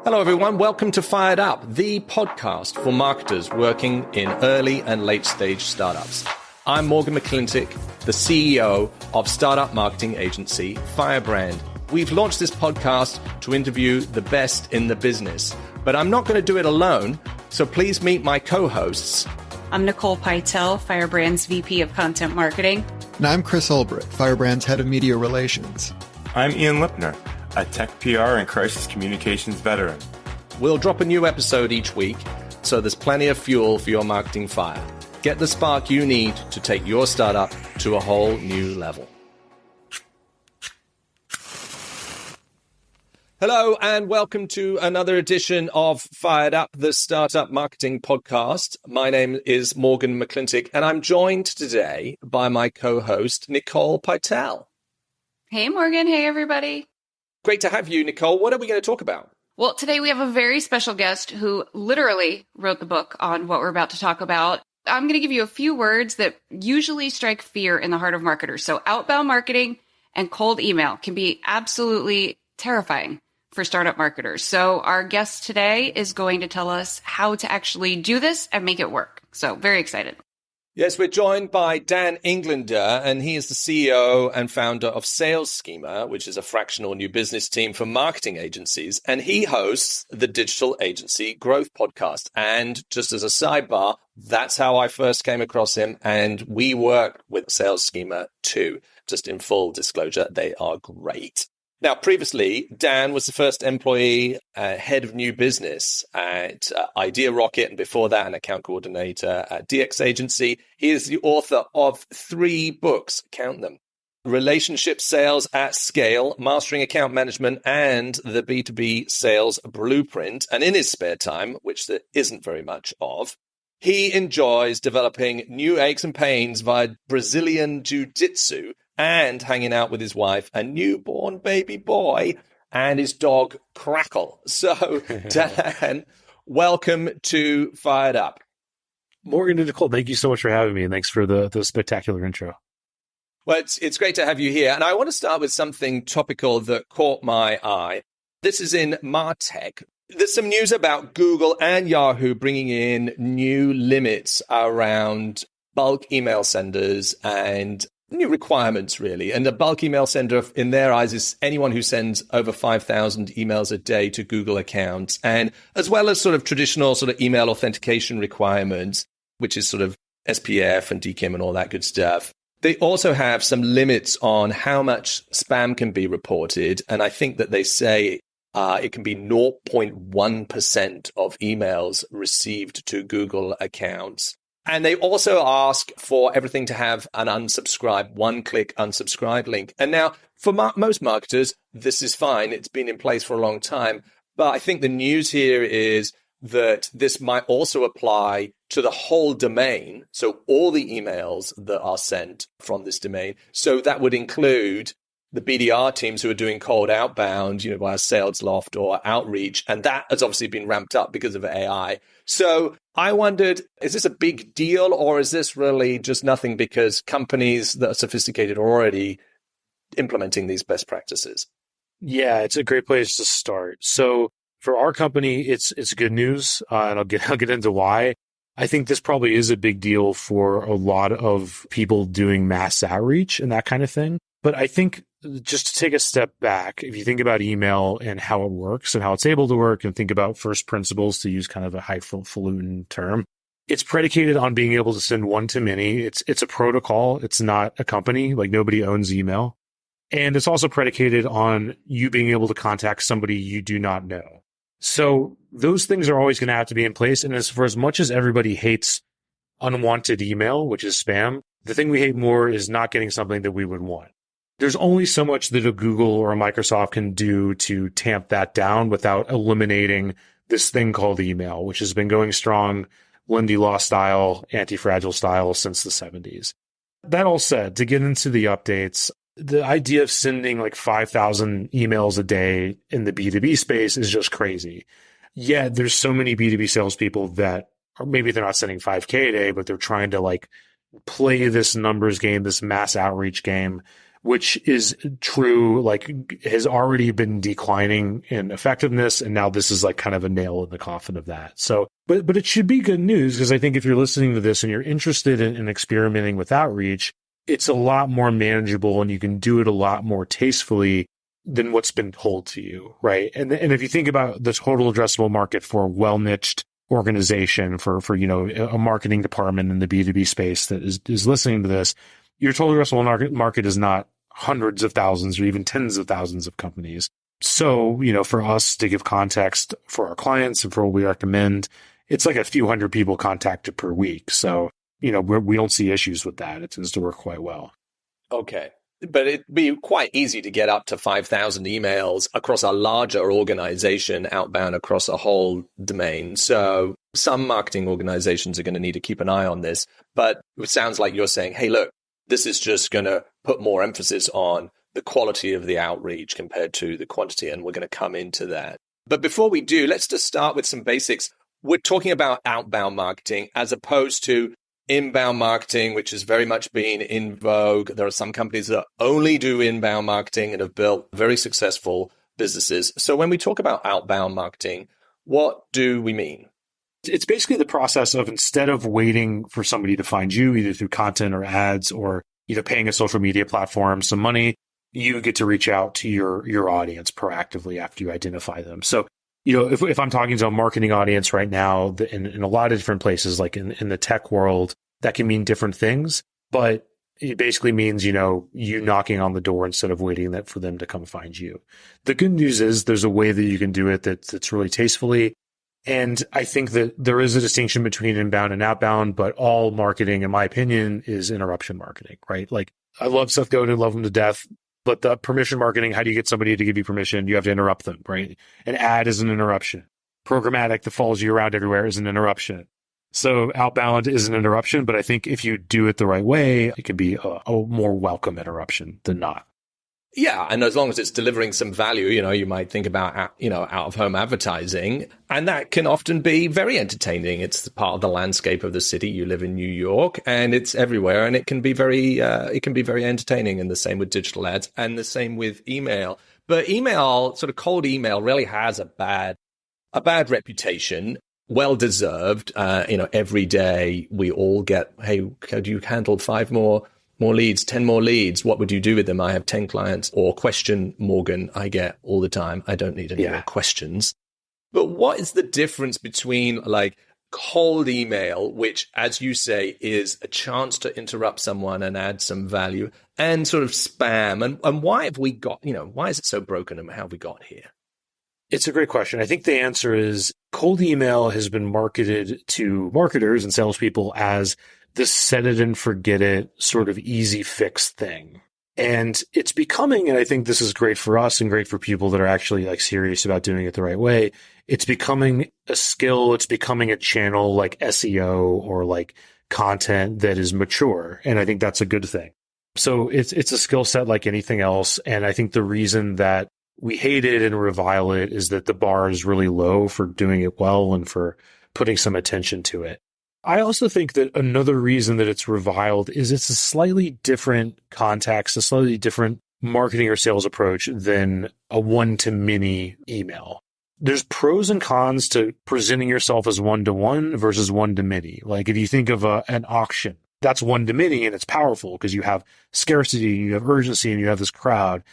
Hello, everyone. Welcome to Fired Up, the podcast for marketers working in early and late stage startups. I'm Morgan McClintock, the CEO of startup marketing agency Firebrand. We've launched this podcast to interview the best in the business, but I'm not going to do it alone. So please meet my co-hosts. I'm Nicole, Firebrand's VP of Content Marketing. And I'm Chris Ulbrich, Firebrand's Head of Media Relations. I'm Ian Lipner, a tech PR and crisis communications veteran. We'll drop a new episode each week, so there's plenty of fuel for your marketing fire. Get the spark you need to take your startup to a whole new level. Hello, and welcome to another edition of Fired Up, the Startup Marketing Podcast. My name is Morgan McClintock, and I'm joined today by my co-host, Nicole Pytel. Hey, Morgan. Hey, everybody. Great to have you, Nicole. What are we going to talk about? Well, today we have a very special guest who literally wrote the book on what we're about to talk about. I'm going to give you a few words that usually strike fear in the heart of marketers. So outbound marketing and cold email can be absolutely terrifying for startup marketers. So our guest today is going to tell us how to actually do this and make it work. So very excited. Yes, we're joined by Dan Englander, and he is the CEO and founder of Sales Schema, which is a fractional new business team for marketing agencies. And he hosts the Digital Agency Growth Podcast. And just as a sidebar, that's how I first came across him. And we work with Sales Schema too. Just in full disclosure, they are great. Now, previously, Dan was the first employee, head of new business at IdeaRocket, and before that, an account coordinator at DXagency. He is the author of 3 books, count them: Relationship Sales at Scale, Mastering Account Management, and the B2B Sales Blueprint. And in his spare time, which there isn't very much of, he enjoys developing new aches and pains via Brazilian Jiu-Jitsu and hanging out with his wife, a newborn baby boy, and his dog Crackle. So, Dan, welcome to Fired Up. Morgan and Nicole, thank you so much for having me, and thanks for the spectacular intro. Well, it's great to have you here. And I want to start with something topical that caught my eye. This is in MarTech. There's some news about Google and Yahoo bringing in new limits around bulk email senders and new requirements, really. And a bulk email sender, in their eyes, is anyone who sends over 5,000 emails a day to Google accounts, and as well as sort of traditional sort of email authentication requirements, which is sort of SPF and DKIM and all that good stuff. They also have some limits on how much spam can be reported. And I think that they say it can be 0.1% of emails received to Google accounts. And they also ask for everything to have an unsubscribe, one-click unsubscribe link. And now, for most marketers, this is fine. It's been in place for a long time. But I think the news here is that this might also apply to the whole domain. So all the emails that are sent from this domain. So that would include the BDR teams who are doing cold outbound, via SalesLoft or Outreach. And that has obviously been ramped up because of AI. So I wondered, is this a big deal, or is this really just nothing because companies that are sophisticated are already implementing these best practices? Yeah, it's a great place to start. So for our company, it's good news, and I'll get into why. I think this probably is a big deal for a lot of people doing mass outreach and that kind of thing. But I think just to take a step back, if you think about email and how it works and how it's able to work, and think about first principles, to use kind of a highfalutin term, it's predicated on being able to send one-to-many. It's a protocol. It's not a company. Like, nobody owns email. And it's also predicated on you being able to contact somebody you do not know. So those things are always going to have to be in place. And for as much as everybody hates unwanted email, which is spam, the thing we hate more is not getting something that we would want. There's only so much that a Google or a Microsoft can do to tamp that down without eliminating this thing called email, which has been going strong, Lindy Law style, anti-fragile style since the 70s. That all said, to get into the updates, the idea of sending like 5,000 emails a day in the B2B space is just crazy. Yet there's so many B2B salespeople that, or maybe they're not sending 5K a day, but they're trying to like play this numbers game, this mass outreach game, which is true, like has already been declining in effectiveness. And now this is like kind of a nail in the coffin of that. So, but it should be good news, because I think if you're listening to this and you're interested in experimenting with outreach, it's a lot more manageable and you can do it a lot more tastefully than what's been told to you, right? And if you think about the total addressable market for a well-niched organization, for a marketing department in the B2B space that is listening to this, your total addressable market is not hundreds of thousands or even tens of thousands of companies. So, for us to give context for our clients and for what we recommend, it's like a few hundred people contacted per week. So, we don't see issues with that. It tends to work quite well. Okay. But it'd be quite easy to get up to 5,000 emails across a larger organization, outbound across a whole domain. So some marketing organizations are going to need to keep an eye on this. But it sounds like you're saying, hey, look, this is just going to put more emphasis on the quality of the outreach compared to the quantity. And we're going to come into that. But before we do, let's just start with some basics. We're talking about outbound marketing as opposed to inbound marketing, which has very much been in vogue. There are some companies that only do inbound marketing and have built very successful businesses. So when we talk about outbound marketing, what do we mean? It's basically the process of, instead of waiting for somebody to find you, either through content or ads or either paying a social media platform some money, you get to reach out to your audience proactively after you identify them. So, if I'm talking to a marketing audience right now in a lot of different places, like in the tech world, that can mean different things, but it basically means, you knocking on the door instead of waiting for them to come find you. The good news is there's a way that you can do it that's really tastefully. And I think that there is a distinction between inbound and outbound, but all marketing, in my opinion, is interruption marketing, right? Like, I love Seth Godin, love him to death. But the permission marketing, how do you get somebody to give you permission? You have to interrupt them, right? An ad is an interruption. Programmatic that follows you around everywhere is an interruption. So outbound is an interruption, but I think if you do it the right way, it can be a more welcome interruption than not. Yeah, and as long as it's delivering some value, you might think about, out-of-home advertising, and that can often be very entertaining. It's part of the landscape of the city. You live in New York, and it's everywhere, and it can be very entertaining. And the same with digital ads, and the same with email. But email, sort of cold email, really has a bad reputation. Well deserved. Every day we all get, hey, could you handle 5 more leads, 10 more leads? What would you do with them? I have 10 clients. Or question Morgan, I get all the time. I don't need any more questions. But what is the difference between like cold email, which, as you say, is a chance to interrupt someone and add some value, and sort of spam? And why have we got, why is it so broken, and how have we got here? It's a great question. I think the answer is cold email has been marketed to marketers and salespeople as this set it and forget it sort of easy fix thing. And it's becoming, and I think this is great for us and great for people that are actually like serious about doing it the right way, it's becoming a skill. It's becoming a channel like SEO or like content that is mature. And I think that's a good thing. So it's a skill set like anything else. And I think the reason that we hate it and revile it is that the bar is really low for doing it well and for putting some attention to it. I also think that another reason that it's reviled is it's a slightly different context, a slightly different marketing or sales approach than a one-to-many email. There's pros and cons to presenting yourself as one-to-one versus one-to-many. Like if you think of an auction, that's one-to-many and it's powerful because you have scarcity, you have urgency, and you have this crowd.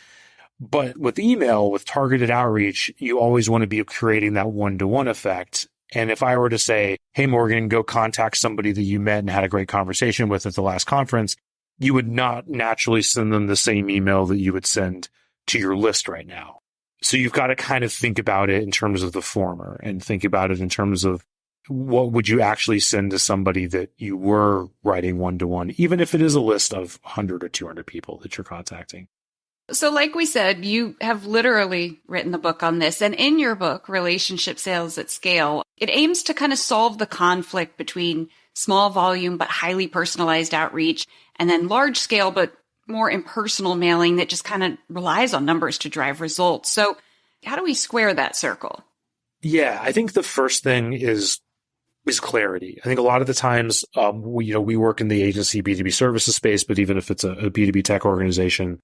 But with email, with targeted outreach, you always want to be creating that one-to-one effect. And if I were to say, hey, Morgan, go contact somebody that you met and had a great conversation with at the last conference, you would not naturally send them the same email that you would send to your list right now. So you've got to kind of think about it in terms of the former and think about it in terms of what would you actually send to somebody that you were writing one-to-one, even if it is a list of 100 or 200 people that you're contacting. So like we said, you have literally written the book on this. And in your book, Relationship Sales at Scale, it aims to kind of solve the conflict between small volume but highly personalized outreach and then large scale but more impersonal mailing that just kind of relies on numbers to drive results. So how do we square that circle? Yeah, I think the first thing is clarity. I think a lot of the times we work in the agency B2B services space, but even if it's a B2B tech organization,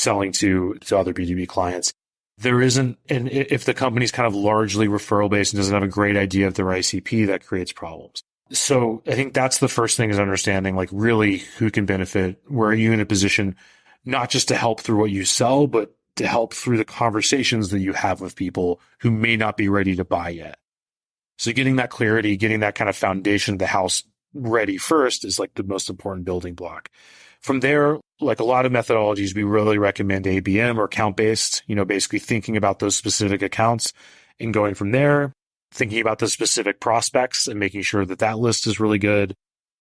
selling to other B2B clients. There isn't, and if the company's kind of largely referral based and doesn't have a great idea of their ICP, that creates problems. So I think that's the first thing, is understanding like really who can benefit. Where are you in a position not just to help through what you sell, but to help through the conversations that you have with people who may not be ready to buy yet. So getting that clarity, getting that kind of foundation of the house ready first is like the most important building block. From there, like a lot of methodologies, we really recommend ABM or account-based, basically thinking about those specific accounts and going from there, thinking about the specific prospects and making sure that that list is really good.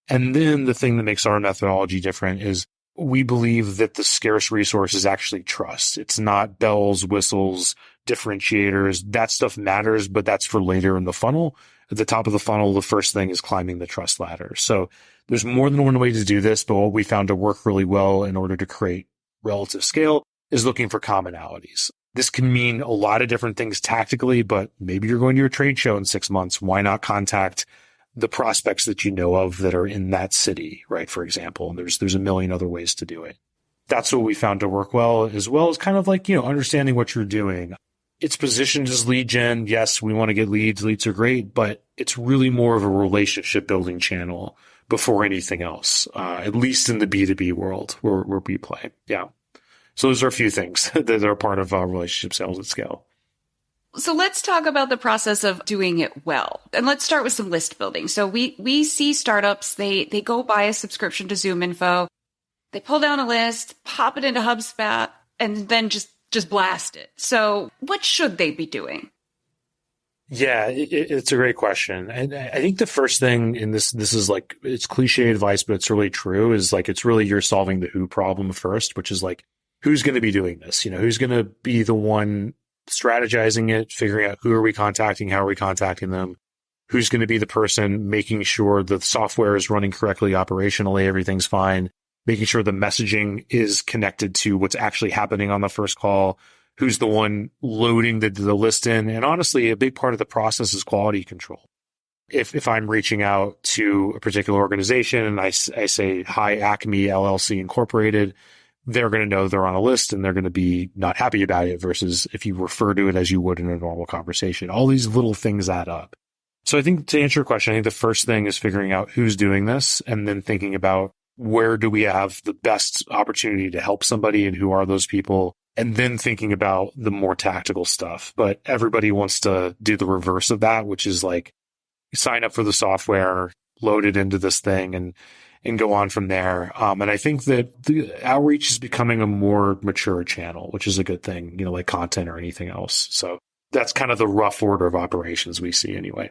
And then the thing that makes our methodology different is we believe that the scarce resource is actually trust. It's not bells, whistles, differentiators. That stuff matters, but that's for later in the funnel. At the top of the funnel, the first thing is climbing the trust ladder. So there's more than one way to do this, but what we found to work really well in order to create relative scale is looking for commonalities. This can mean a lot of different things tactically, but maybe you're going to a trade show in 6 months. Why not contact the prospects that you know of that are in that city, right? For example, and there's a million other ways to do it. That's what we found to work well as kind of like, understanding what you're doing. It's positioned as lead gen. Yes, we want to get leads. Leads are great, but it's really more of a relationship building channel before anything else, at least in the B2B world where we play. Yeah. So those are a few things that are part of relationship sales at scale. So let's talk about the process of doing it well. And let's start with some list building. So we see startups, they go buy a subscription to ZoomInfo, they pull down a list, pop it into HubSpot, and then just blast it. So what should they be doing? Yeah, it's a great question. And I think the first thing, and this is like, it's cliche advice, but it's really true, is like, it's really you're solving the who problem first, which is like, who's going to be doing this? Who's going to be the one strategizing it, figuring out who are we contacting, how are we contacting them, who's going to be the person making sure the software is running correctly operationally, everything's fine, making sure the messaging is connected to what's actually happening on the first call, who's the one loading the list in. And honestly, a big part of the process is quality control. If I'm reaching out to a particular organization and I say, hi, Acme LLC Incorporated, they're going to know they're on a list and they're going to be not happy about it versus if you refer to it as you would in a normal conversation. All these little things add up. So I think to answer your question, I think the first thing is figuring out who's doing this and then thinking about where do we have the best opportunity to help somebody and who are those people, and then thinking about the more tactical stuff. But everybody wants to do the reverse of that, which is like sign up for the software, load it into this thing and go on from there. And I think that the outreach is becoming a more mature channel, which is a good thing, like content or anything else. So that's kind of the rough order of operations we see anyway.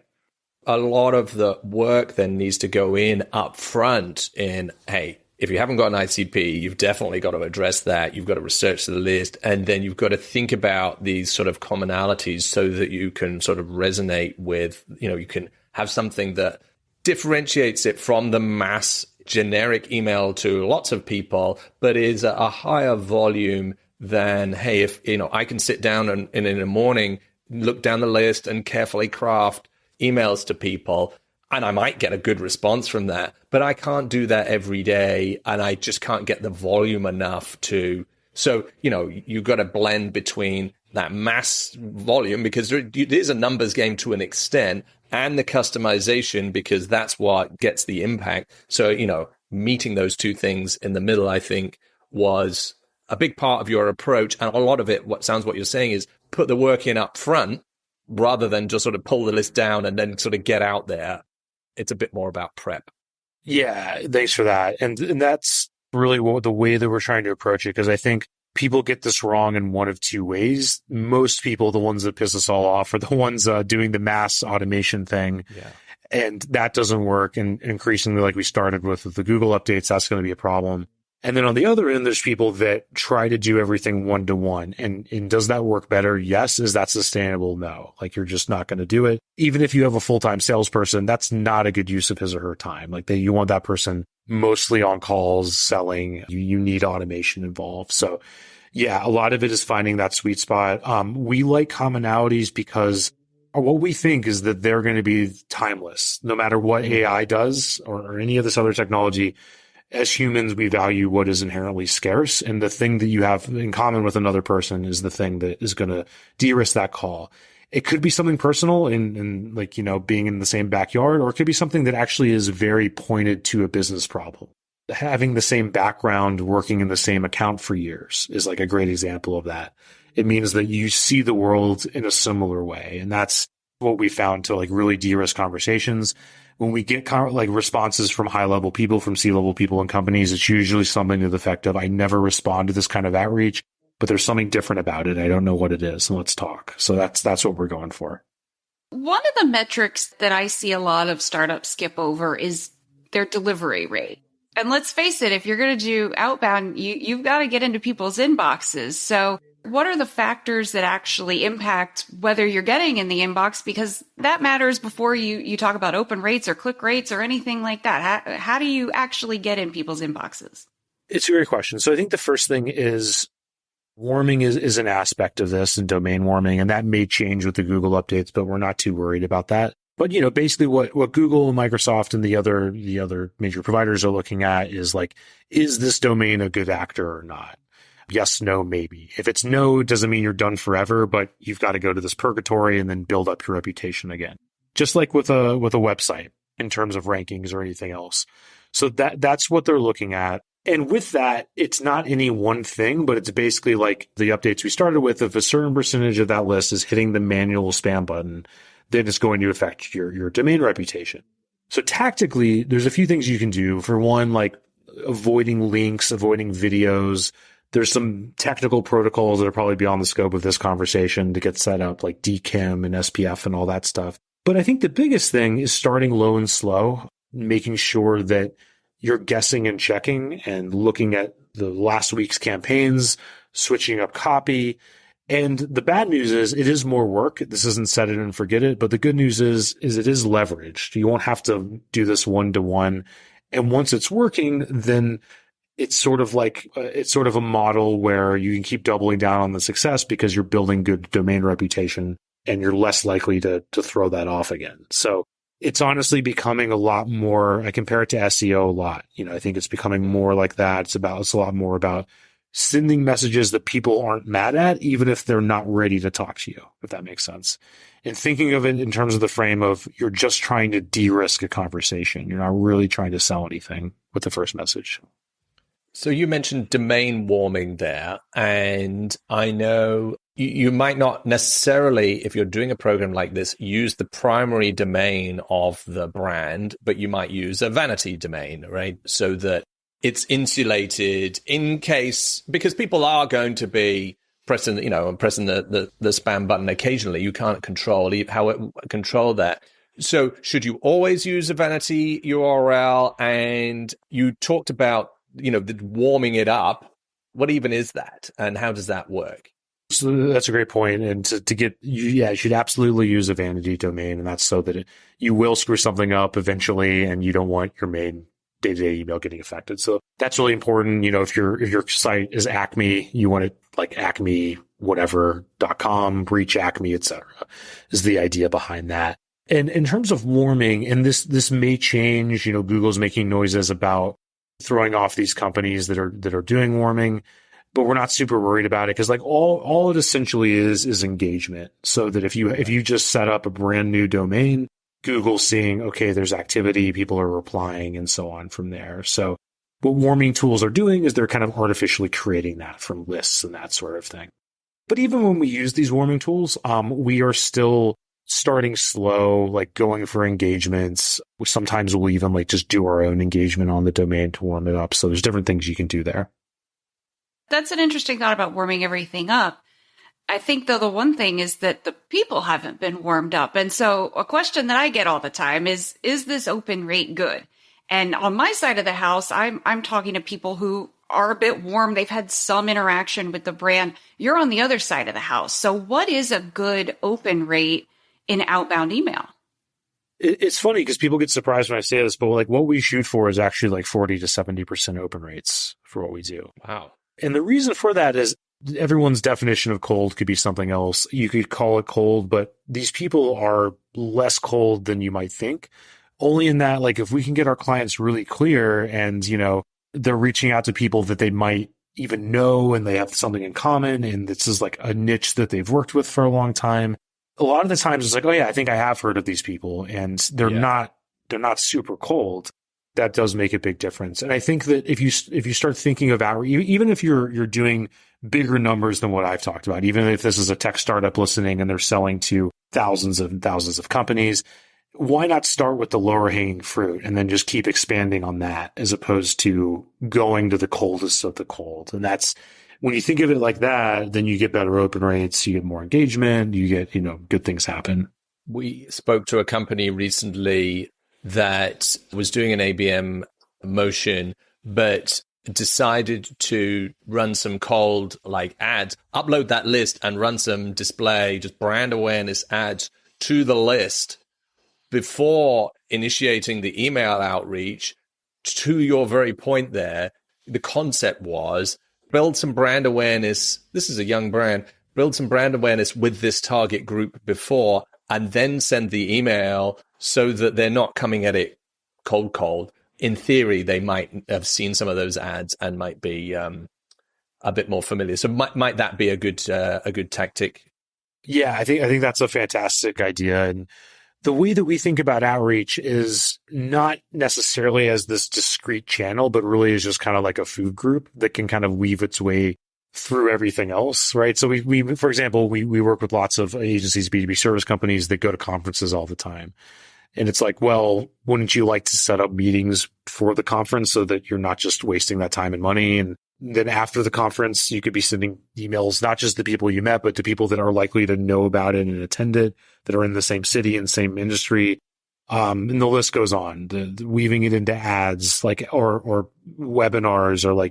A lot of the work then needs to go in up front in, hey, if you haven't got an ICP, you've definitely got to address that. You've got to research the list, and then you've got to think about these sort of commonalities so that you can sort of resonate with, you can have something that differentiates it from the mass generic email to lots of people, but is a higher volume than, hey, if, I can sit down and in the morning, look down the list and carefully craft emails to people, and I might get a good response from that, but I can't do that every day, and I just can't get the volume enough to. So, you've got to blend between that mass volume, because it is a numbers game to an extent, and the customization, because that's what gets the impact. So, meeting those two things in the middle, I think, was a big part of your approach. And a lot of it, what you're saying is put the work in up front, rather than just sort of pull the list down and then sort of get out there. It's a bit more about prep. Yeah, thanks for that. And that's really the way that we're trying to approach it, because I think people get this wrong in one of two ways. Most people, the ones that piss us all off, are the ones doing the mass automation thing. Yeah. And that doesn't work. And increasingly, like we started with the Google updates, that's going to be a problem. And then on the other end, there's people that try to do everything one-to-one. And does that work better? Yes. Is that sustainable? No. Like, you're just not going to do it. Even if you have a full-time salesperson, that's not a good use of his or her time. Like, you want that person mostly on calls, selling. You need automation involved. So yeah, a lot of it is finding that sweet spot. We like commonalities because what we think is that they're going to be timeless. No matter what AI does or any of this other technology, as humans, we value what is inherently scarce. And the thing that you have in common with another person is the thing that is going to de-risk that call. It could be something personal in like, being in the same backyard, or it could be something that actually is very pointed to a business problem. Having the same background, working in the same account for years is like a great example of that. It means that you see the world in a similar way. And that's what we found to like really de-risk conversations. When we get like responses from high level people, from C-level people in companies, it's usually something to the effect of, I never respond to this kind of outreach, but there's something different about it. I don't know what it is. And let's talk. So that's what we're going for. One of the metrics that I see a lot of startups skip over is their delivery rate. And let's face it, if you're going to do outbound, you've got to get into people's inboxes. So what are the factors that actually impact whether you're getting in the inbox? Because that matters before you talk about open rates or click rates or anything like that. How do you actually get in people's inboxes? It's a great question. So I think the first thing is warming is an aspect of this, and domain warming, and that may change with the Google updates, but we're not too worried about that. But, basically what Google, Microsoft, and the other major providers are looking at is like, is this domain a good actor or not? Yes, no, maybe. If it's no, it doesn't mean you're done forever, but you've got to go to this purgatory and then build up your reputation again. Just like with a website in terms of rankings or anything else. So that's what they're looking at. And with that, it's not any one thing, but it's basically like the updates we started with. If a certain percentage of that list is hitting the manual spam button, then it's going to affect your domain reputation. So tactically, there's a few things you can do. For one, like avoiding links, avoiding videos. There's some technical protocols that are probably beyond the scope of this conversation to get set up, like DKIM and SPF and all that stuff. But I think the biggest thing is starting low and slow, making sure that you're guessing and checking and looking at the last week's campaigns, switching up copy. And the bad news is it is more work. This isn't set it and forget it. But the good news is it is leveraged. You won't have to do this one-to-one. And once it's working, then it's sort of a model where you can keep doubling down on the success because you're building good domain reputation and you're less likely to throw that off again. So it's honestly becoming a lot more, I compare it to SEO a lot. I think it's becoming more like that. It's a lot more about sending messages that people aren't mad at, even if they're not ready to talk to you, if that makes sense. And thinking of it in terms of the frame of you're just trying to de-risk a conversation. You're not really trying to sell anything with the first message. So you mentioned domain warming there, and I know you might not necessarily, if you're doing a program like this, use the primary domain of the brand, but you might use a vanity domain, right? So that it's insulated in case, because people are going to be pressing the spam button occasionally. You can't control that. So should you always use a vanity URL? And you talked about the warming it up. What even is that, and how does that work? So that's a great point. And you should absolutely use a vanity domain, and that's so that you will screw something up eventually, and you don't want your main day-to-day email getting affected. So that's really important. If your site is Acme, you want it like Acme whatever.com, reach Acme, etc. is the idea behind that. And in terms of warming, and this may change. Google's making noises about throwing off these companies that are doing warming, but we're not super worried about it because like all it essentially is engagement. So that if you just set up a brand new domain, Google's seeing, okay, there's activity, people are replying and so on from there. So what warming tools are doing is they're kind of artificially creating that from lists and that sort of thing. But even when we use these warming tools, we are still starting slow, like going for engagements. Sometimes we'll even like just do our own engagement on the domain to warm it up. So there's different things you can do there. That's an interesting thought about warming everything up. I think, though, the one thing is that the people haven't been warmed up. And so a question that I get all the time is this open rate good? And on my side of the house, I'm talking to people who are a bit warm. They've had some interaction with the brand. You're on the other side of the house. So what is a good open rate in outbound email? It's funny because people get surprised when I say this, but like what we shoot for is actually like 40 to 70% open rates for what we do. Wow. And the reason for that is everyone's definition of cold could be something else. You could call it cold, but these people are less cold than you might think. Only in that, like, if we can get our clients really clear and, they're reaching out to people that they might even know and they have something in common. And this is like a niche that they've worked with for a long time. A lot of the times it's like, oh yeah, I think I have heard of these people, and they're not super cold. That does make a big difference. And I think that if you start thinking of outreach, even if you're doing bigger numbers than what I've talked about, even if this is a tech startup listening and they're selling to thousands and thousands of companies, why not start with the lower hanging fruit and then just keep expanding on that, as opposed to going to the coldest of the cold? And that's, when you think of it like that, then you get better open rates, you get more engagement, you get, good things happen. We spoke to a company recently that was doing an ABM motion, but decided to run some cold ads, upload that list and run some display, just brand awareness ads to the list before initiating the email outreach. To your very point there, the concept was build some brand awareness. This is a young brand. Build some brand awareness with this target group before, and then send the email so that they're not coming at it cold. In theory, they might have seen some of those ads and might be a bit more familiar. So might that be a good tactic? Yeah, I think that's a fantastic idea. And the way that we think about outreach is not necessarily as this discrete channel, but really is just kind of like a food group that can kind of weave its way through everything else, right? So we for example, we work with lots of agencies, B2B service companies that go to conferences all the time. And it's like, well, wouldn't you like to set up meetings for the conference so that you're not just wasting that time and money? And then after the conference, you could be sending emails, not just to people you met, but to people that are likely to know about it and attend it, that are in the same city and same industry. And the list goes on, the weaving it into ads, or webinars, or a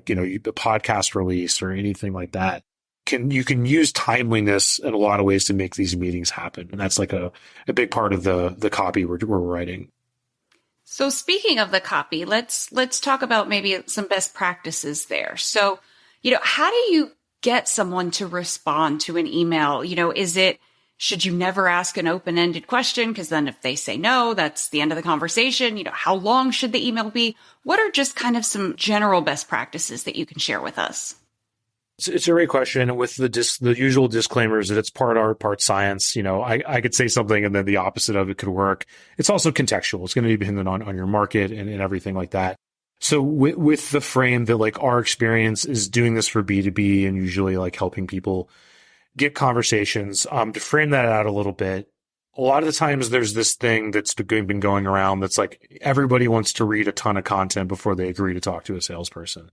podcast release or anything like that. You can use timeliness in a lot of ways to make these meetings happen. And that's like a big part of the copy we're writing. So speaking of the copy, let's talk about maybe some best practices there. So, how do you get someone to respond to an email? Should you never ask an open-ended question? Because then if they say no, that's the end of the conversation. How long should the email be? What are just kind of some general best practices that you can share with us? It's a great question. With the usual disclaimers that it's part art, part science. I could say something and then the opposite of it could work. It's also contextual. It's going to be dependent on your market and everything like that. So with the frame that our experience is doing this for B2B and usually helping people get conversations, to frame that out a little bit, a lot of the times there's this thing that's been going around that's everybody wants to read a ton of content before they agree to talk to a salesperson.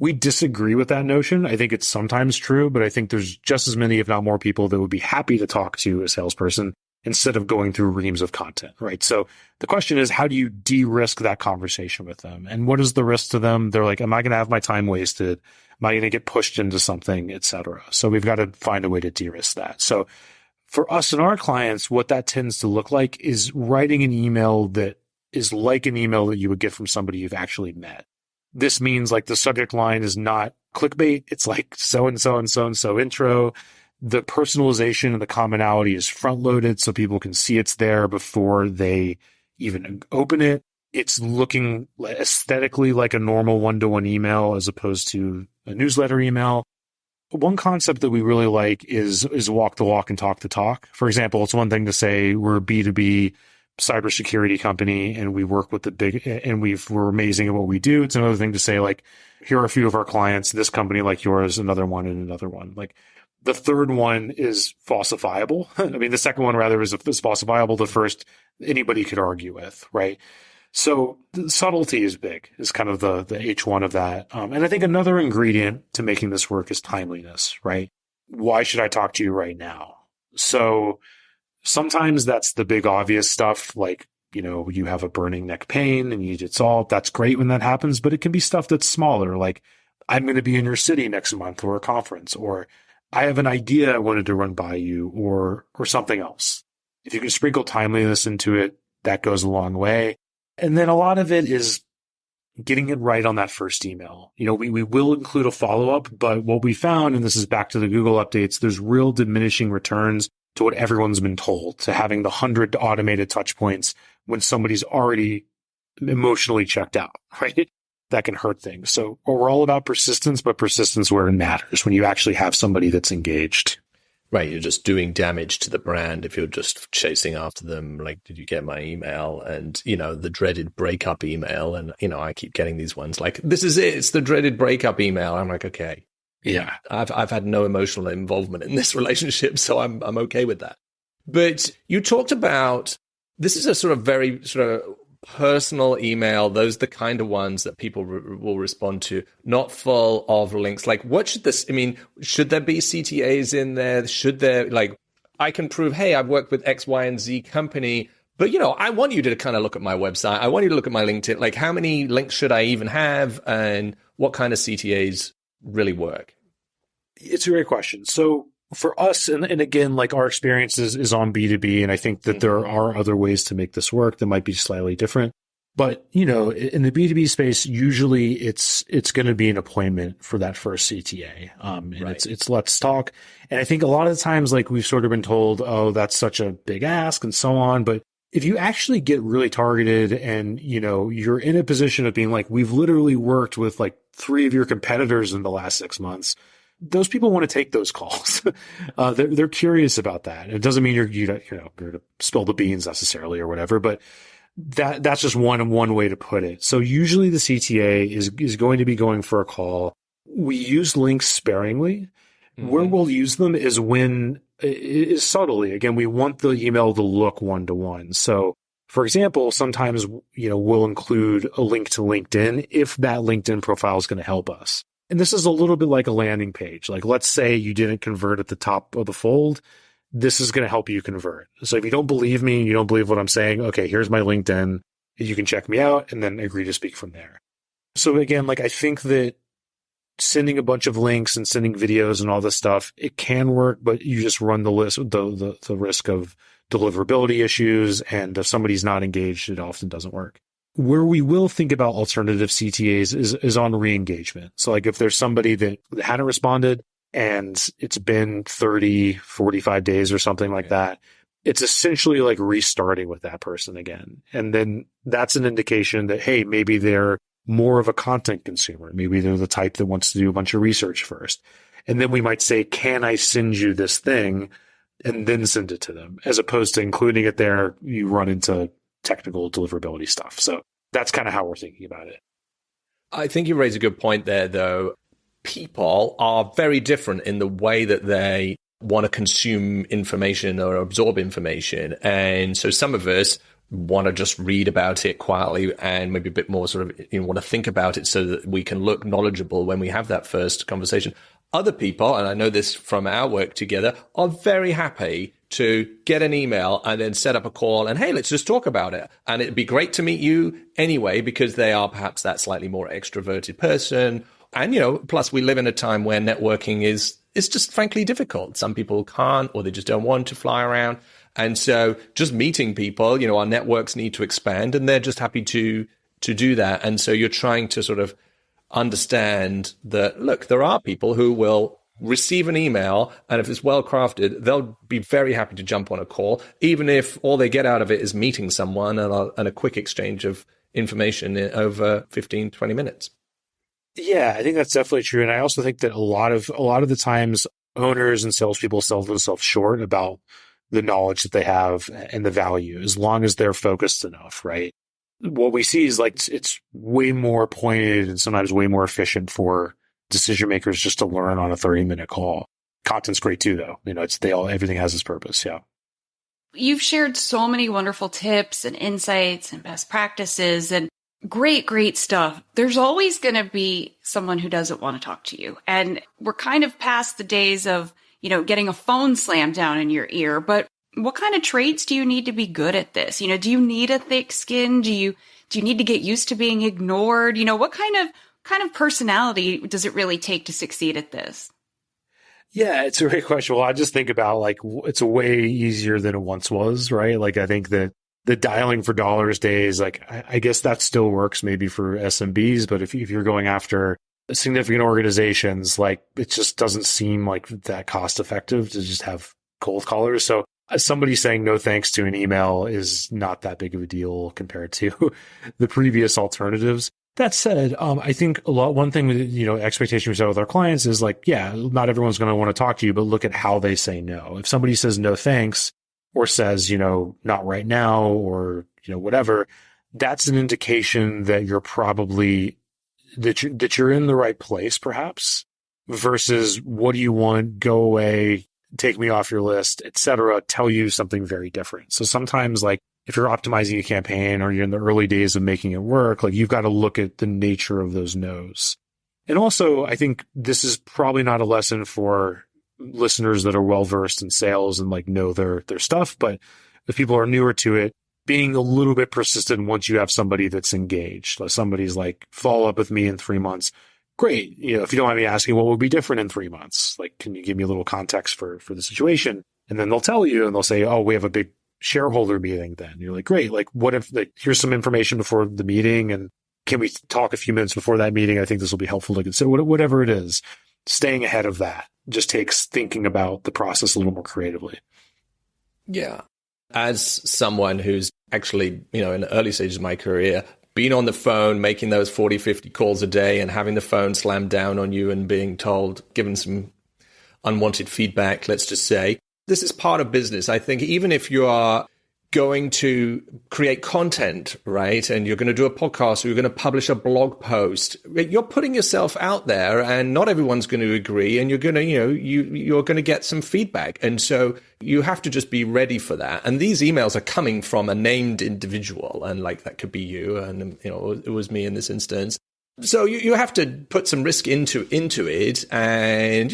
We disagree with that notion. I think it's sometimes true, but I think there's just as many, if not more, people that would be happy to talk to a salesperson instead of going through reams of content, right? So the question is, how do you de-risk that conversation with them? And what is the risk to them? They're like, am I going to have my time wasted? Am I going to get pushed into something, et cetera? So we've got to find a way to de-risk that. So for us and our clients, what that tends to look like is writing an email that is like an email that you would get from somebody you've actually met. This means the subject line is not clickbait. It's so-and-so and so-and-so intro. The personalization and the commonality is front loaded so people can see it's there before they even open it. It's looking aesthetically like a normal one-to-one email as opposed to a newsletter email. One concept that we really like is walk the walk and talk the talk. For example, it's one thing to say we're a B2B cybersecurity company and we work with the big, and we're amazing at what we do. It's another thing to say here are a few of our clients, this company like yours, another one and another one. The third one is falsifiable. I mean, the second one rather is falsifiable. The first, anybody could argue with, right? So the subtlety is big, is kind of the H1 of that. And I think another ingredient to making this work is timeliness, right? Why should I talk to you right now? So sometimes that's the big obvious stuff, you have a burning neck pain and you need it solved. That's great when that happens, but it can be stuff that's smaller, I'm going to be in your city next month or a conference, or I have an idea I wanted to run by you, or something else. If you can sprinkle timeliness into it, that goes a long way. And then a lot of it is getting it right on that first email. We will include a follow-up, but what we found, and this is back to the Google updates, there's real diminishing returns to what everyone's been told, to having the 100 automated touch points when somebody's already emotionally checked out, right? that can hurt things. So we're all about persistence, but persistence where it matters, when you actually have somebody that's engaged. Right. You're just doing damage to the brand if you're just chasing after them. Like, did you get my email? And, the dreaded breakup email. And, I keep getting these ones like, this is it. It's the dreaded breakup email. I'm like, okay. Yeah. I've had no emotional involvement in this relationship, so I'm okay with that. But you talked about, this is a sort of very sort of personal email. Those are the kind of ones that people will respond to, not full of links. Like, what should should there be CTAs in there? Should there, I can prove, hey, I've worked with X, Y, and Z company, but, I want you to kind of look at my website. I want you to look at my LinkedIn. Like, how many links should I even have? And what kind of CTAs really work? It's a great question. So for us, and again, like our experience is on B2B, and I think that there are other ways to make this work that might be slightly different. But, in the B2B space, usually it's going to be an appointment for that first CTA. And right. it's let's talk. And I think a lot of the times, like, we've sort of been told, oh, that's such a big ask and so on. But if you actually get really targeted and, you're in a position of being like, we've literally worked with like 3 of your competitors in the last 6 months, those people want to take those calls. They're curious about that. It doesn't mean you're to spill the beans necessarily or whatever, but that's just one way to put it. So usually the CTA is going to be going for a call. We use links sparingly. Mm-hmm. Where we'll use them is when is subtly. Again, we want the email to look one-to-one. So for example, sometimes, we'll include a link to LinkedIn if that LinkedIn profile is going to help us. And this is a little bit like a landing page. Like, let's say you didn't convert at the top of the fold. This is going to help you convert. So if you don't believe me, you don't believe what I'm saying, okay, here's my LinkedIn. You can check me out and then agree to speak from there. So again, like, I think that sending a bunch of links and sending videos and all this stuff, it can work, but you just run the risk of deliverability issues. And if somebody's not engaged, it often doesn't work. Where we will think about alternative CTAs is on re-engagement. So like if there's somebody that hadn't responded and it's been 30, 45 days or something like that, it's essentially like restarting with that person again. And then that's an indication that, hey, maybe they're more of a content consumer. Maybe they're the type that wants to do a bunch of research first. And then we might say, can I send you this thing? And then send it to them, as opposed to including it there. You run into technical deliverability stuff. So that's kind of how we're thinking about it. I think you raise a good point there, though. People are very different in the way that they want to consume information or absorb information. And so some of us want to just read about it quietly and maybe a bit more sort of want to think about it so that we can look knowledgeable when we have that first conversation. Other people, and I know this from our work together, are very happy to get an email and then set up a call and, hey, let's just talk about it. And it'd be great to meet you anyway, because they are perhaps that slightly more extroverted person. And, plus we live in a time where networking is just frankly difficult. Some people can't, or they just don't want to fly around. And so just meeting people, our networks need to expand, and they're just happy to do that. And so you're trying to sort of understand that, look, there are people who will receive an email, and if it's well crafted, they'll be very happy to jump on a call, even if all they get out of it is meeting someone and a quick exchange of information over 15, 20 minutes. Yeah, I think that's definitely true. And I also think that a lot of the times owners and salespeople sell themselves short about the knowledge that they have and the value, as long as they're focused enough, right? What we see is like it's way more pointed and sometimes way more efficient for decision makers just to learn on a 30-minute call. Content's great too, though. Everything has its purpose. Yeah. You've shared so many wonderful tips and insights and best practices and great stuff. There's always going to be someone who doesn't want to talk to you. And we're kind of past the days of, getting a phone slammed down in your ear. But what kind of traits do you need to be good at this? Do you need a thick skin? Do you need to get used to being ignored? What kind of personality does it really take to succeed at this? Yeah, it's a great question. Well, I just think about like, it's way easier than it once was, right? Like, I think that the dialing for dollars days, like, I guess that still works maybe for SMBs, but if you're going after significant organizations, like, it just doesn't seem like that cost effective to just have cold callers. So somebody saying no thanks to an email is not that big of a deal compared to the previous alternatives. That said, I think one thing with, expectation we set with our clients is like, yeah, not everyone's going to want to talk to you, but look at how they say no. If somebody says no thanks or says, not right now or, whatever, that's an indication that you're probably that you're in the right place perhaps, versus what do you want, go away, take me off your list, etc., tell you something very different. So sometimes like if you're optimizing a campaign or you're in the early days of making it work, like you've got to look at the nature of those no's. And also, I think this is probably not a lesson for listeners that are well-versed in sales and like know their stuff. But if people are newer to it, being a little bit persistent once you have somebody that's engaged, like somebody's like, follow up with me in 3 months. Great. If you don't mind me asking, what would be different in 3 months? Like, can you give me a little context for the situation? And then they'll tell you and they'll say, oh, we have a big shareholder meeting then. You're like, great. Like, what if, like, here's some information before the meeting and can we talk a few minutes before that meeting? I think this will be helpful to consider. Whatever it is, staying ahead of that just takes thinking about the process a little more creatively. Yeah. As someone who's actually, in the early stages of my career, being on the phone, making those 40, 50 calls a day and having the phone slammed down on you and being told, given some unwanted feedback, let's just say, this is part of business. I think even if you are going to create content, right, and you're going to do a podcast or you're going to publish a blog post, you're putting yourself out there and not everyone's going to agree and you're going to, you're going to get some feedback. And so you have to just be ready for that. And these emails are coming from a named individual and like that could be you and, it was me in this instance. So you have to put some risk into it and,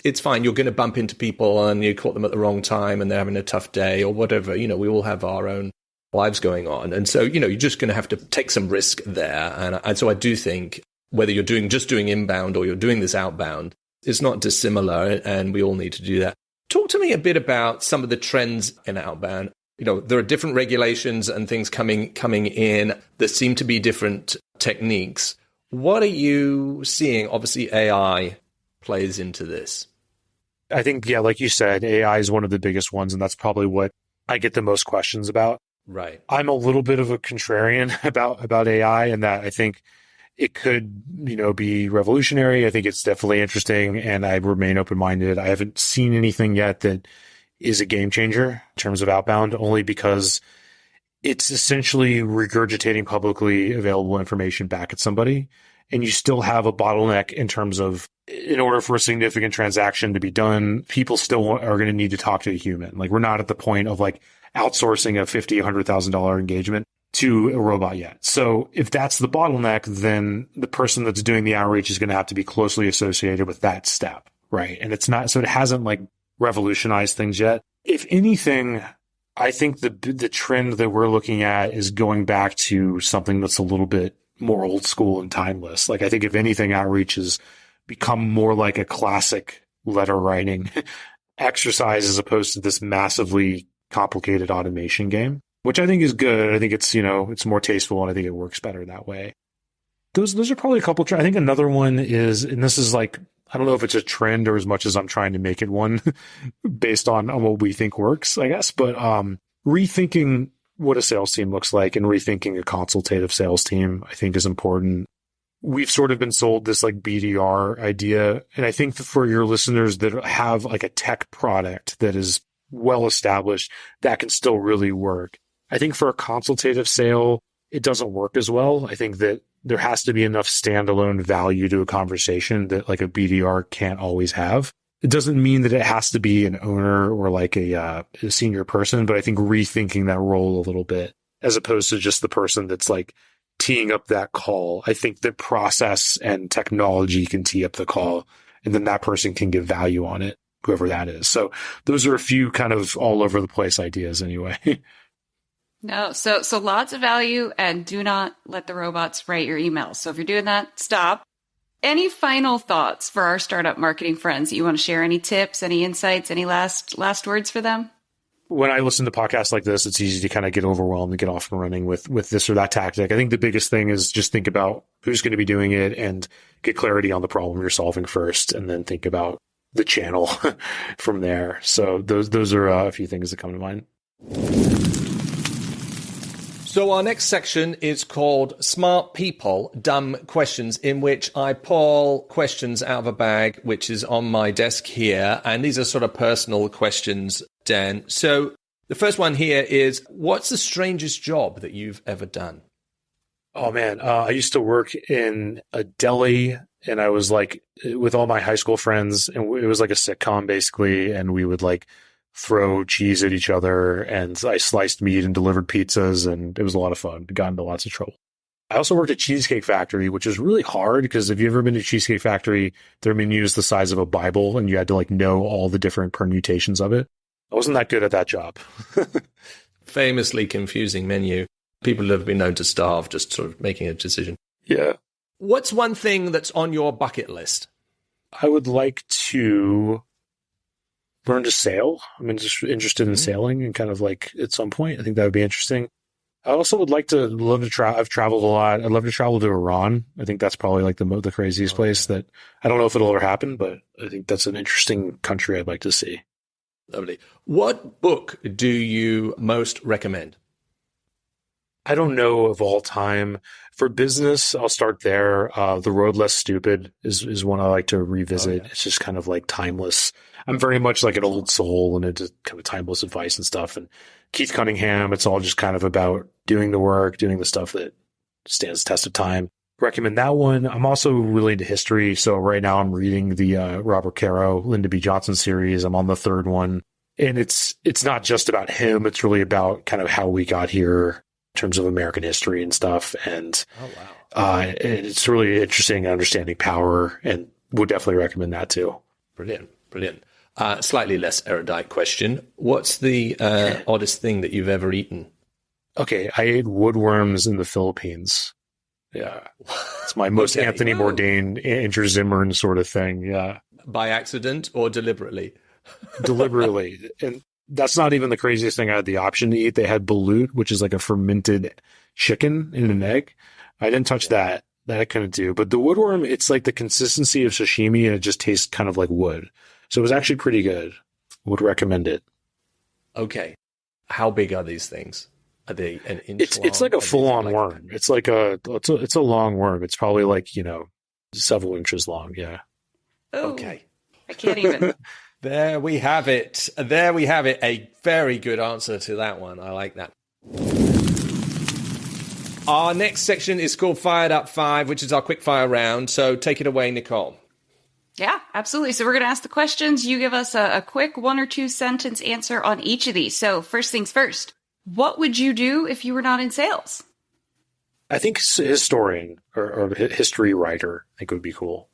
it's fine. You're going to bump into people and you caught them at the wrong time and they're having a tough day or whatever. We all have our own lives going on. And so, you're just going to have to take some risk there. And so I do think whether you're just doing inbound or you're doing this outbound, it's not dissimilar and we all need to do that. Talk to me a bit about some of the trends in outbound. There are different regulations and things coming in. There seem to be different techniques. What are you seeing? Obviously, AI plays into this. I think, yeah, like you said, AI is one of the biggest ones, and that's probably what I get the most questions about. Right. I'm a little bit of a contrarian about AI in that I think it could, be revolutionary. I think it's definitely interesting, and I remain open-minded. I haven't seen anything yet that is a game changer in terms of outbound, only because it's essentially regurgitating publicly available information back at somebody. And you still have a bottleneck in terms of, in order for a significant transaction to be done, people still are going to need to talk to a human. Like, we're not at the point of like outsourcing a $50,000, $100,000 engagement to a robot yet. So if that's the bottleneck, then the person that's doing the outreach is going to have to be closely associated with that step. Right. And it's not, so it hasn't like revolutionized things yet. If anything, I think the trend that we're looking at is going back to something that's a little bit more old school and timeless. Like, I think if anything, outreach has become more like a classic letter writing exercise as opposed to this massively complicated automation game, which I think is good. I think it's, it's more tasteful and I think it works better that way. Those are probably a couple. I think another one is, and this is like, I don't know if it's a trend or as much as I'm trying to make it one based on what we think works, I guess, but rethinking what a sales team looks like and rethinking a consultative sales team, I think is important. We've sort of been sold this like BDR idea. And I think that for your listeners that have like a tech product that is well established, that can still really work. I think for a consultative sale, it doesn't work as well. I think that there has to be enough standalone value to a conversation that like a BDR can't always have. It doesn't mean that it has to be an owner or like a senior person, but I think rethinking that role a little bit as opposed to just the person that's like teeing up that call. I think that process and technology can tee up the call and then that person can give value on it, whoever that is. So those are a few kind of all over the place ideas anyway. No, so lots of value, and do not let the robots write your emails. So if you're doing that, stop. Any final thoughts for our startup marketing friends that you want to share? Any tips, any insights, any last words for them? When I listen to podcasts like this, it's easy to kind of get overwhelmed and get off and running with this or that tactic. I think the biggest thing is just think about who's going to be doing it and get clarity on the problem you're solving first, and then think about the channel from there. So those are a few things that come to mind. So our next section is called Smart People, Dumb Questions, in which I pull questions out of a bag, which is on my desk here. And these are sort of personal questions, Dan. So the first one here is, what's the strangest job that you've ever done? Oh, man. I used to work in a deli, and I was like with all my high school friends, and it was like a sitcom basically. And we would like throw cheese at each other, and I sliced meat and delivered pizzas, and it was a lot of fun. Got into lots of trouble. I also worked at Cheesecake Factory, which is really hard because if you've ever been to Cheesecake Factory, their menu is the size of a Bible, and you had to like know all the different permutations of it. I wasn't that good at that job. Famously confusing menu. People have been known to starve just sort of making a decision. Yeah. What's one thing that's on your bucket list? I would like to learn to sail. I'm just interested in sailing, and kind of like at some point, I think that would be interesting. I also would like to love to travel. I've traveled a lot. I'd love to travel to Iran. I think that's probably like the craziest place that I don't know if it'll ever happen, but I think that's an interesting country I'd like to see. Lovely. What book do you most recommend? I don't know of all time. For business, I'll start there. The Road Less Stupid is one I like to revisit. It's just kind of like timeless. I'm very much like an old soul and into kind of timeless advice and stuff. And Keith Cunningham, it's all just kind of about doing the work, doing the stuff that stands the test of time. Recommend that one. I'm also really into history. So right now I'm reading the Robert Caro, Lyndon B. Johnson series. I'm on the third one. And it's not just about him. It's really about kind of how we got here in terms of American history and stuff. And it's really interesting understanding power, and would definitely recommend that too. Brilliant. Slightly less erudite question. What's the oddest thing that you've ever eaten? Okay, I ate woodworms in the Philippines. Yeah. It's my most Anthony Bourdain, Andrew Zimmern sort of thing. Yeah. By accident or deliberately? Deliberately. And that's not even the craziest thing I had the option to eat. They had balut, which is like a fermented chicken in an egg. I didn't touch that. That I couldn't do. But the woodworm, it's like the consistency of sashimi, and it just tastes kind of like wood. So it was actually pretty good. Would recommend it. Okay. How big are these things? Are they an inch long? It's like a full-on worm. It's like it's a long worm. It's probably like, several inches long. Yeah. Oh, okay. I can't even. There we have it. A very good answer to that one. I like that. Our next section is called Fired Up 5, which is our quick fire round. So take it away, Nicole. Yeah, absolutely. So we're going to ask the questions. You give us a quick 1 or 2 sentence answer on each of these. So first things first, what would you do if you were not in sales? I think historian or history writer, I think would be cool.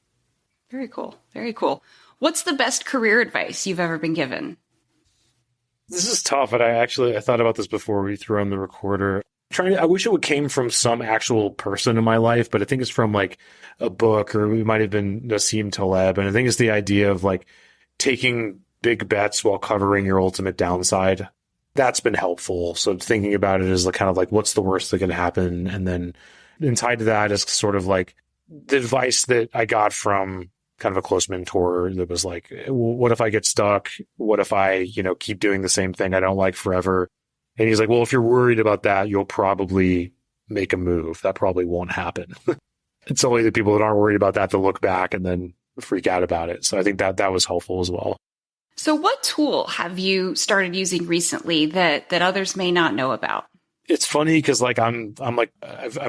Very cool. Very cool. What's the best career advice you've ever been given? This is tough, but I thought about this before we threw on the recorder. I wish it came from some actual person in my life, but I think it's from like a book, or it might have been Nassim Taleb. And I think it's the idea of like taking big bets while covering your ultimate downside. That's been helpful. So thinking about it as like kind of like, what's the worst that can happen? And then tied to that is sort of like the advice that I got from kind of a close mentor that was like, what if I get stuck? What if I, keep doing the same thing I don't like forever? And he's like, well, if you're worried about that, you'll probably make a move. That probably won't happen. It's only the people that aren't worried about that to look back and then freak out about it. So I think that was helpful as well. So what tool have you started using recently that others may not know about? It's funny because like I'm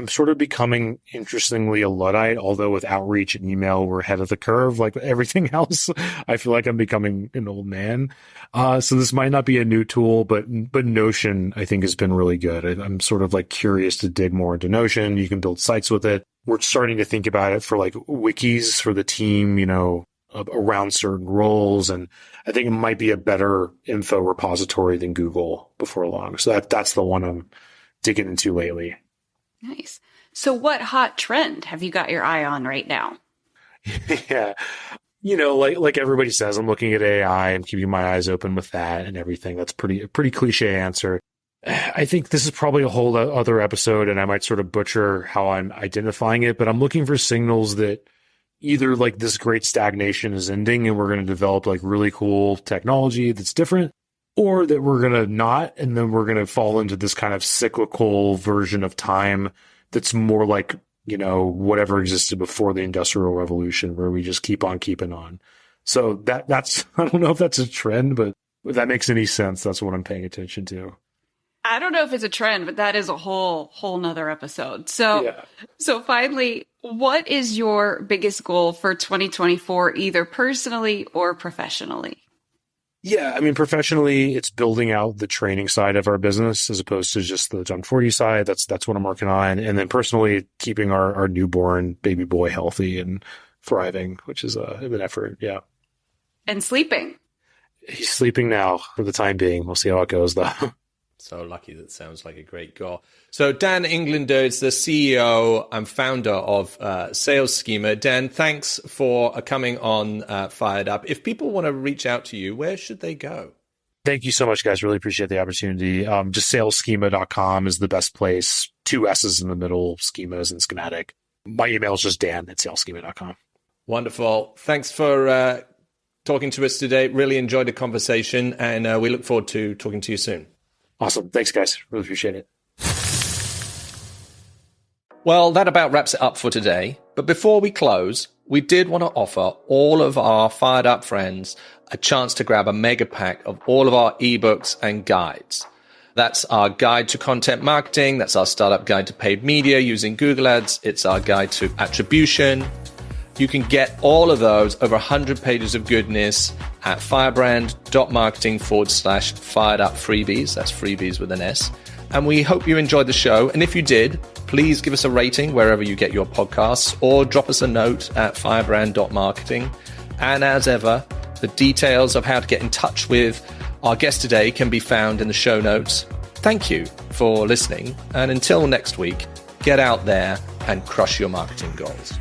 sort of becoming interestingly a Luddite, although with outreach and email we're ahead of the curve. Like everything else, I feel like I'm becoming an old man. So this might not be a new tool, but Notion I think has been really good. I'm sort of like curious to dig more into Notion. You can build sites with it. We're starting to think about it for like wikis for the team, around certain roles. And I think it might be a better info repository than Google before long. So that's the one I'm digging into lately. Nice. So what hot trend have you got your eye on right now? Yeah. Like everybody says, I'm looking at AI and keeping my eyes open with that and everything. That's a pretty cliche answer. I think this is probably a whole other episode, and I might sort of butcher how I'm identifying it, but I'm looking for signals that either like this great stagnation is ending and we're going to develop like really cool technology that's different, or that we're going to not, and then we're going to fall into this kind of cyclical version of time that's more like, whatever existed before the Industrial Revolution, where we just keep on keeping on. So that's, I don't know if that's a trend, but if that makes any sense, that's what I'm paying attention to. I don't know if it's a trend, but that is a whole nother episode. So finally, what is your biggest goal for 2024, either personally or professionally? Yeah, I mean, professionally, it's building out the training side of our business as opposed to just the John 40 side. That's what I'm working on. And then personally, keeping our newborn baby boy healthy and thriving, which is an effort. Yeah. And sleeping. He's sleeping now for the time being. We'll see how it goes, though. So lucky. That sounds like a great goal. So Dan Englander is the CEO and founder of Sales Schema. Dan, thanks for coming on Fired Up. If people want to reach out to you, where should they go? Thank you so much, guys. Really appreciate the opportunity. Just salesschema.com is the best place. 2 S's in the middle, schemas and schematic. My email is just dan@salesschema.com. Wonderful. Thanks for talking to us today. Really enjoyed the conversation, and we look forward to talking to you soon. Awesome. Thanks, guys. Really appreciate it. Well, that about wraps it up for today. But before we close, we did want to offer all of our Fired Up friends a chance to grab a mega pack of all of our ebooks and guides. That's our guide to content marketing. That's our startup guide to paid media using Google Ads. It's our guide to attribution. You can get all of those, over 100 pages of goodness, at firebrand.marketing/fired up freebies. That's freebies with an S. And we hope you enjoyed the show. And if you did, please give us a rating wherever you get your podcasts, or drop us a note at firebrand.marketing. And as ever, the details of how to get in touch with our guest today can be found in the show notes. Thank you for listening. And until next week, get out there and crush your marketing goals.